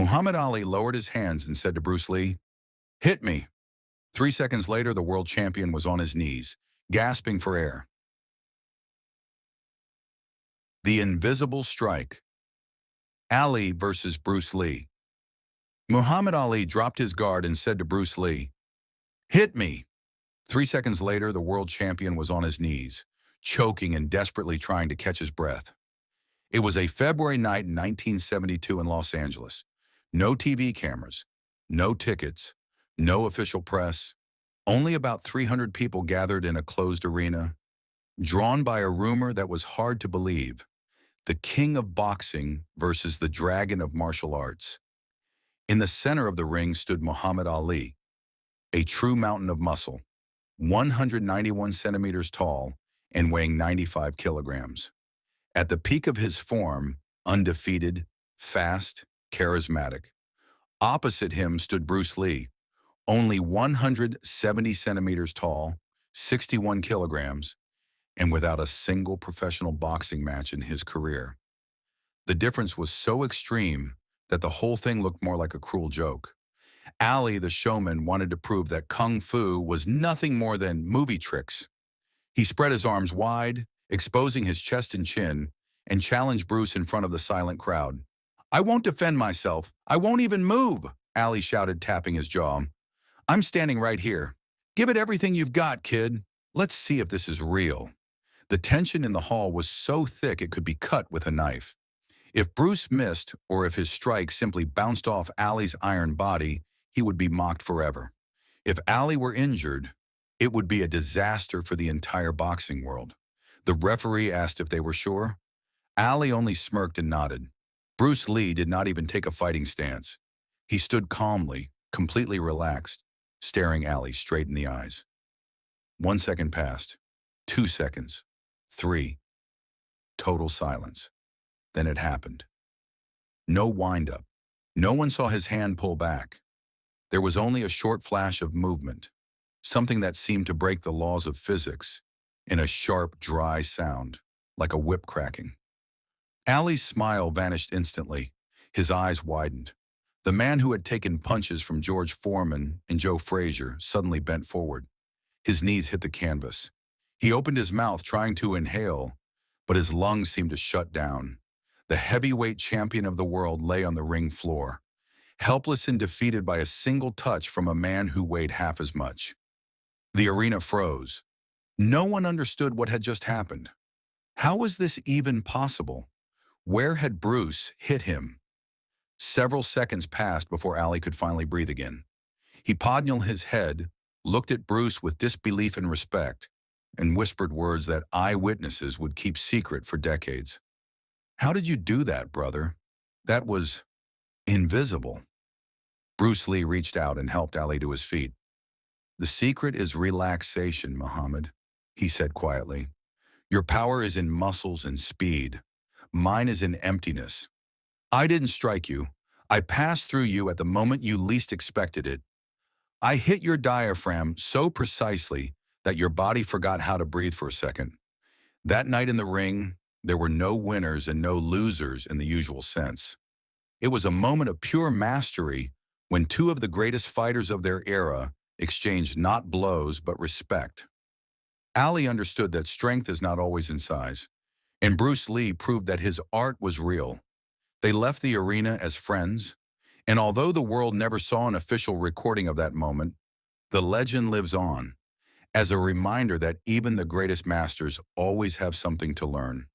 Muhammad Ali lowered his hands and said to Bruce Lee, "Hit me." 3 seconds later, the world champion was on his knees, gasping for air. The invisible strike. Ali versus Bruce Lee. Muhammad Ali dropped his guard and said to Bruce Lee, "Hit me." 3 seconds later, the world champion was on his knees, choking and desperately trying to catch his breath. It was a February night in 1972 in Los Angeles. No TV cameras, no tickets, no official press. Only about 300 people gathered in a closed arena, drawn by a rumor that was hard to believe: the king of boxing versus the dragon of martial arts. In the center of the ring stood Muhammad Ali, a true mountain of muscle, 191 centimeters tall and weighing 95 kilograms. At the peak of his form, undefeated, fast, charismatic. Opposite him stood Bruce Lee, only 170 centimeters tall, 61 kilograms, and without a single professional boxing match in his career. The difference was so extreme that the whole thing looked more like a cruel joke. Ali, the showman, wanted to prove that Kung Fu was nothing more than movie tricks. He spread his arms wide, exposing his chest and chin, and challenged Bruce in front of the silent crowd. "I won't defend myself. I won't even move," Ali shouted, tapping his jaw. "I'm standing right here. Give it everything you've got, kid. Let's see if this is real." The tension in the hall was so thick it could be cut with a knife. If Bruce missed, or if his strike simply bounced off Ali's iron body, he would be mocked forever. If Ali were injured, it would be a disaster for the entire boxing world. The referee asked if they were sure. Ali only smirked and nodded. Bruce Lee did not even take a fighting stance. He stood calmly, completely relaxed, staring Ali straight in the eyes. 1 second passed. 2 seconds. 3. Total silence. Then it happened. No wind-up. No one saw his hand pull back. There was only a short flash of movement, something that seemed to break the laws of physics, in a sharp, dry sound, like a whip cracking. Ali's smile vanished instantly. His eyes widened. The man who had taken punches from George Foreman and Joe Frazier suddenly bent forward. His knees hit the canvas. He opened his mouth, trying to inhale, but his lungs seemed to shut down. The heavyweight champion of the world lay on the ring floor, helpless and defeated by a single touch from a man who weighed half as much. The arena froze. No one understood what had just happened. How was this even possible? Where had Bruce hit him? Several seconds passed before Ali could finally breathe again. He podned his head, looked at Bruce with disbelief and respect, and whispered words that eyewitnesses would keep secret for decades. "How did you do that, brother? That was invisible." Bruce Lee reached out and helped Ali to his feet. "The secret is relaxation, Muhammad," he said quietly. "Your power is in muscles and speed. Mine is in emptiness. I didn't strike you. I passed through you at the moment you least expected it. I hit your diaphragm so precisely that your body forgot how to breathe for a second. That night in the ring, there were no winners and no losers in the usual sense. It was a moment of pure mastery when two of the greatest fighters of their era exchanged not blows but respect." Ali understood that strength is not always in size, and Bruce Lee proved that his art was real. They left the arena as friends, and although the world never saw an official recording of that moment, the legend lives on, as a reminder that even the greatest masters always have something to learn.